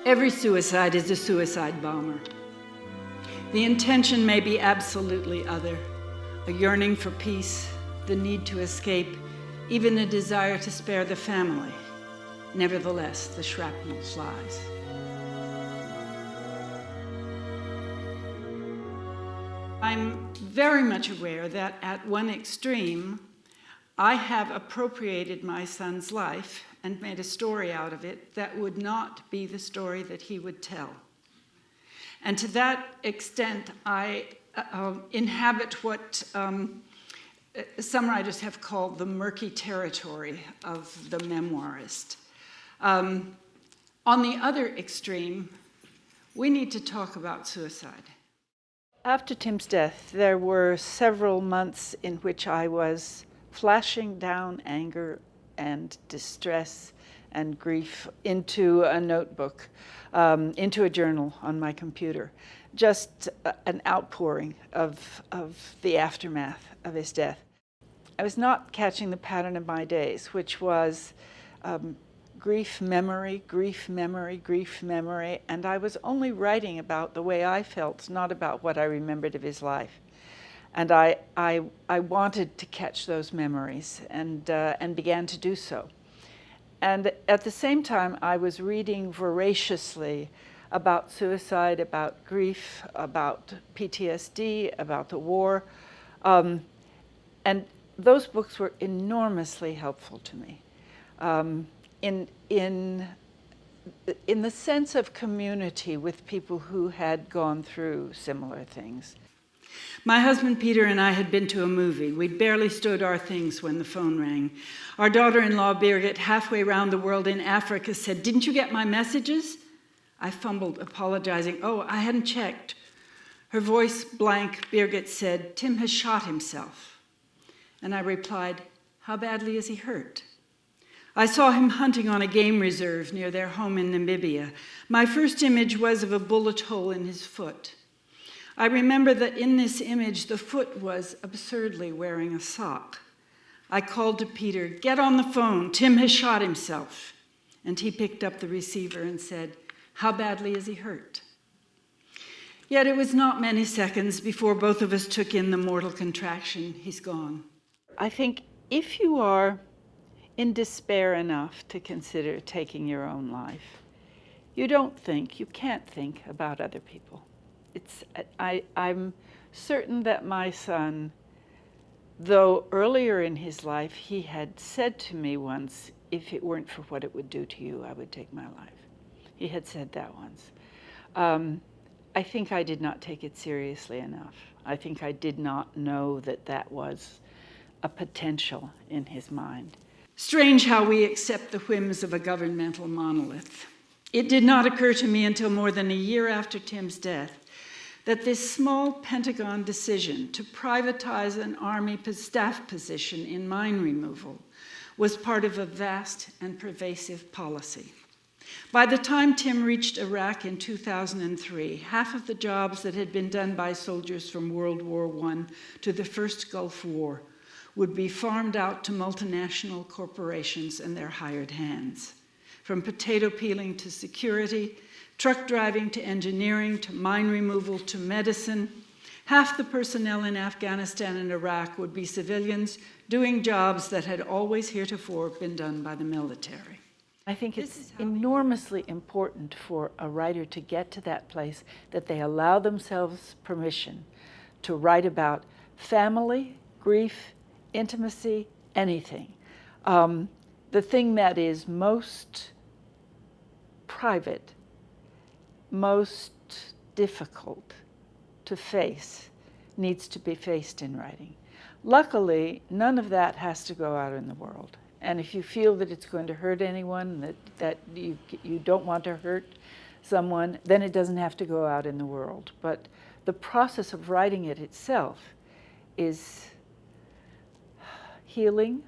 Every suicide is a suicide bomber. The intention may be absolutely other, a yearning for peace, the need to escape, even a desire to spare the family. Nevertheless, the shrapnel flies. I'm very much aware that at one extreme, I have appropriated my son's life and made a story out of it that would not be the story that he would tell. And to that extent, I inhabit what some writers have called the murky territory of the memoirist. On the other extreme, we need to talk about suicide. After Tim's death, there were several months in which I was flashing down anger and distress and grief into a notebook, into a journal on my computer. Just an outpouring of the aftermath of his death. I was not catching the pattern of my days, which was grief, memory, grief, memory, grief, memory, and I was only writing about the way I felt, not about what I remembered of his life. And I wanted to catch those memories and began to do so. And at the same time, I was reading voraciously about suicide, about grief, about PTSD, about the war. And those books were enormously helpful to me in the sense of community with people who had gone through similar things. My husband Peter and I had been to a movie. We'd barely stood our things when the phone rang. Our daughter-in-law Birgit, halfway around the world in Africa, said, "Didn't you get my messages?" I fumbled, apologizing. "Oh, I hadn't checked." Her voice blank, Birgit said, "Tim has shot himself." And I replied, "How badly is he hurt?" I saw him hunting on a game reserve near their home in Namibia. My first image was of a bullet hole in his foot. I remember that in this image, the foot was absurdly wearing a sock. I called to Peter, "Get on the phone, Tim has shot himself." And he picked up the receiver and said, "How badly is he hurt?" Yet it was not many seconds before both of us took in the mortal contraction, "He's gone." I think if you are in despair enough to consider taking your own life, you can't think about other people. I'm certain that my son, though earlier in his life he had said to me once, "If it weren't for what it would do to you, I would take my life." He had said that once. I think I did not take it seriously enough. I think I did not know that that was a potential in his mind. Strange how we accept the whims of a governmental monolith. It did not occur to me until more than a year after Tim's death that this small Pentagon decision to privatize an Army staff position in mine removal was part of a vast and pervasive policy. By the time Tim reached Iraq in 2003, half of the jobs that had been done by soldiers from World War I to the first Gulf War would be farmed out to multinational corporations and their hired hands. From potato peeling to security, truck driving to engineering, to mine removal to medicine, half the personnel in Afghanistan and Iraq would be civilians doing jobs that had always heretofore been done by the military. I think it's enormously important for a writer to get to that place that they allow themselves permission to write about family, grief, intimacy, anything. The thing that is most private, most difficult to face, needs to be faced in writing. Luckily, none of that has to go out in the world. And if you feel that it's going to hurt anyone, that you don't want to hurt someone, then it doesn't have to go out in the world. But the process of writing it itself is healing,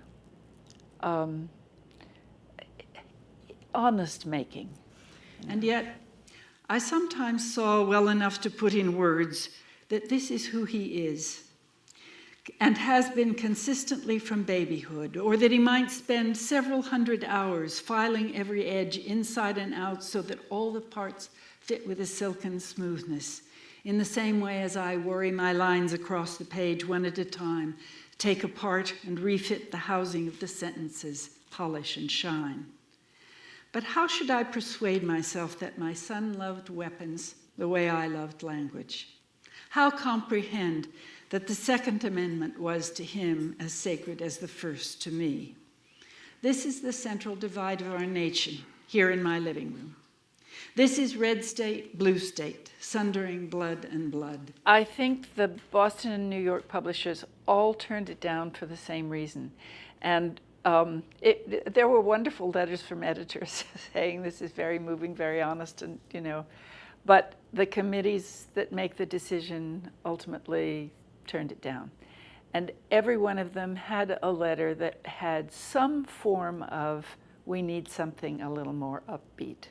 honest-making. And yet, I sometimes saw well enough to put in words that this is who he is. and has been consistently from babyhood, or that he might spend several hundred hours filing every edge inside and out so that all the parts fit with a silken smoothness, in the same way as I worry my lines across the page one at a time, take apart and refit the housing of the sentences, polish and shine. But how should I persuade myself that my son loved weapons the way I loved language? How comprehend that the Second Amendment was to him as sacred as the first to me? This is the central divide of our nation, here in my living room. This is red state, blue state, sundering blood and blood. I think the Boston and New York publishers all turned it down for the same reason. And there were wonderful letters from editors saying this is very moving, very honest, and but the committees that make the decision ultimately turned it down. And every one of them had a letter that had some form of, we need something a little more upbeat.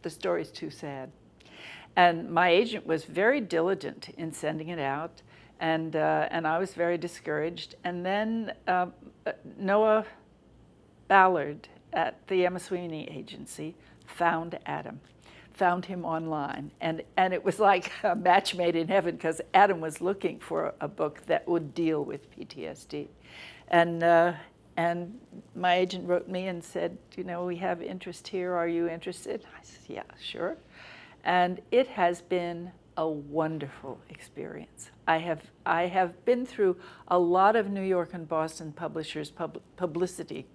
The story's too sad. And my agent was very diligent in sending it out, and I was very discouraged. And then Noah Ballard at the Emma Sweeney agency found Adam. Found him online, and it was like a match made in heaven, because Adam was looking for a book that would deal with PTSD, and my agent wrote me and said, we have interest here. Are you interested? I said, yeah, sure. And it has been a wonderful experience. I have been through a lot of New York and Boston publishers' publicity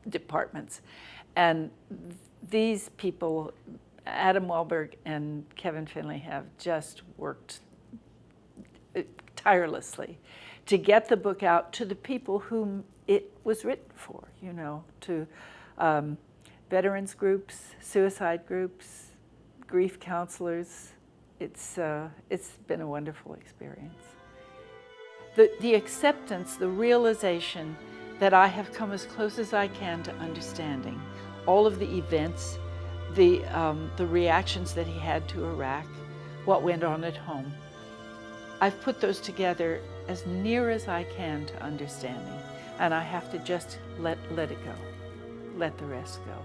departments, and these people, Adam Wahlberg and Kevin Finley, have just worked tirelessly to get the book out to the people whom it was written for, to veterans groups, suicide groups, grief counselors. It's been a wonderful experience. The acceptance, the realization that I have come as close as I can to understanding all of the events, the reactions that he had to Iraq, what went on at home. I've put those together as near as I can to understanding, and I have to just let it go, let the rest go.